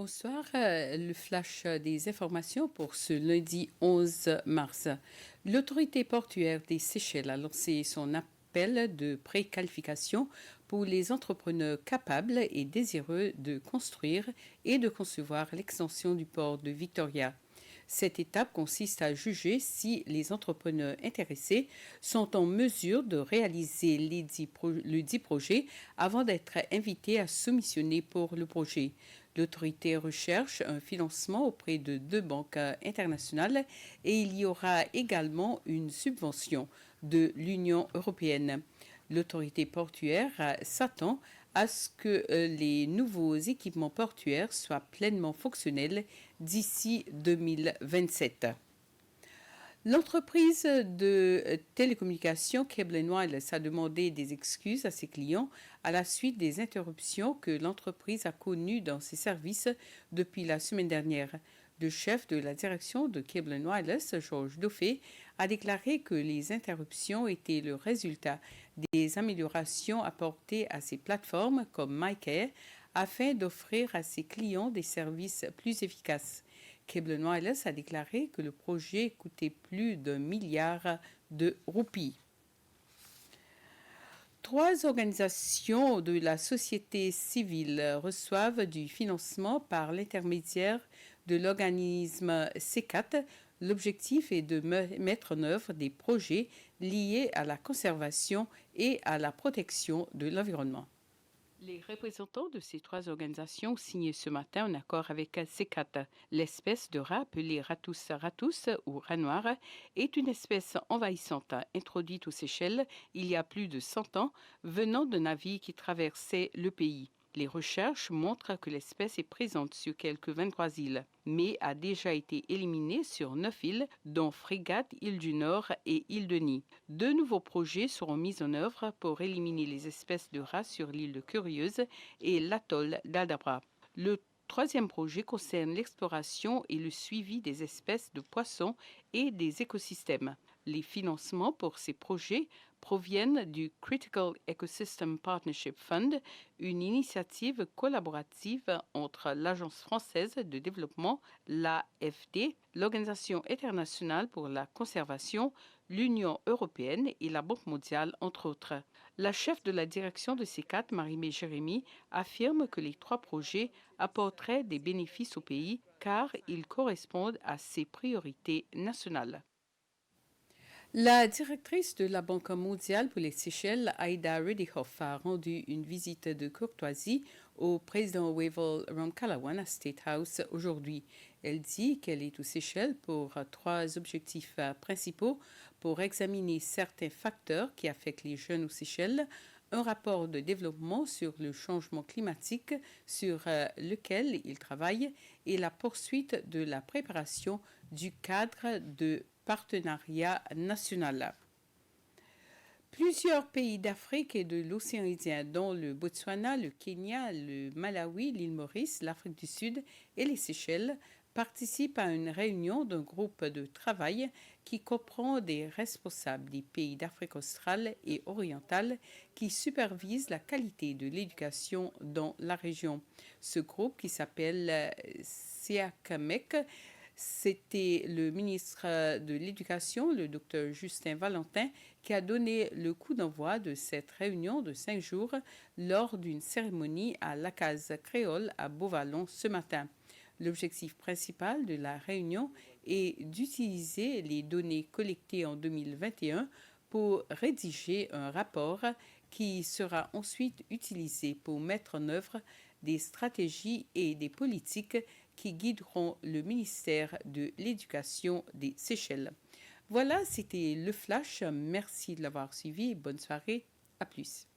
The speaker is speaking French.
Bonsoir, le flash des informations pour ce lundi 11 mars. L'autorité portuaire des Seychelles a lancé son appel de préqualification pour les entrepreneurs capables et désireux de construire et de concevoir l'extension du port de Victoria. Cette étape consiste à juger si les entrepreneurs intéressés sont en mesure de réaliser le dit projet avant d'être invités à soumissionner pour le projet. L'autorité recherche un financement auprès de 2 banques internationales et il y aura également une subvention de l'Union européenne. L'autorité portuaire s'attend à ce que les nouveaux équipements portuaires soient pleinement fonctionnels d'ici 2027. L'entreprise de télécommunications Cable & Wireless a demandé des excuses à ses clients à la suite des interruptions que l'entreprise a connues dans ses services depuis la semaine dernière. Le chef de la direction de Cable & Wireless, Georges Daufé, a déclaré que les interruptions étaient le résultat des améliorations apportées à ces plateformes comme MyCare afin d'offrir à ses clients des services plus efficaces. Cable & Wireless a déclaré que le projet coûtait plus d'1 milliard de roupies. 3 organisations de la société civile reçoivent du financement par l'intermédiaire de l'organisme CECAT. L'objectif est de mettre en œuvre des projets liés à la conservation et à la protection de l'environnement. Les représentants de ces 3 organisations ont signé ce matin un accord avec CECAT. L'espèce de rat appelée Ratus ratus ou rat noir est une espèce envahissante introduite aux Seychelles il y a plus de 100 ans venant de navires qui traversaient le pays. Les recherches montrent que l'espèce est présente sur quelques 23 îles, mais a déjà été éliminée sur 9 îles, dont Frégate, île du Nord et île de Nid. 2 nouveaux projets seront mis en œuvre pour éliminer les espèces de rats sur l'île de Curieuse et l'atoll d'Aldabra. Le 3e projet concerne l'exploration et le suivi des espèces de poissons et des écosystèmes. Les financements pour ces projets proviennent du Critical Ecosystem Partnership Fund, une initiative collaborative entre l'Agence française de développement, l'AFD, l'Organisation internationale pour la conservation, l'Union européenne et la Banque mondiale, entre autres. La chef de la direction de CECAT, Marie-Mé Jérémy, affirme que les 3 projets apporteraient des bénéfices au pays car ils correspondent à ses priorités nationales. La directrice de la Banque mondiale pour les Seychelles, Aida Redihoff, a rendu une visite de courtoisie au président Wavell Ramkalawan à State House aujourd'hui. Elle dit qu'elle est aux Seychelles pour 3 objectifs principaux pour examiner certains facteurs qui affectent les jeunes aux Seychelles, un rapport de développement sur le changement climatique sur lequel il travaille et la poursuite de la préparation du cadre de partenariat national. Plusieurs pays d'Afrique et de l'océan Indien, dont le Botswana, le Kenya, le Malawi, l'île Maurice, l'Afrique du Sud et les Seychelles, participent à une réunion d'un groupe de travail qui comprend des responsables des pays d'Afrique australe et orientale qui supervisent la qualité de l'éducation dans la région. Ce groupe, qui s'appelle SIACMEC, c'était le ministre de l'Éducation, le Dr Justin Valentin, qui a donné le coup d'envoi de cette réunion de 5 jours lors d'une cérémonie à la Case Créole à Beauvallon ce matin. L'objectif principal de la réunion est d'utiliser les données collectées en 2021 pour rédiger un rapport qui sera ensuite utilisé pour mettre en œuvre des stratégies et des politiques qui guideront le ministère de l'Éducation des Seychelles. Voilà, c'était le Flash. Merci de l'avoir suivi. Bonne soirée. À plus.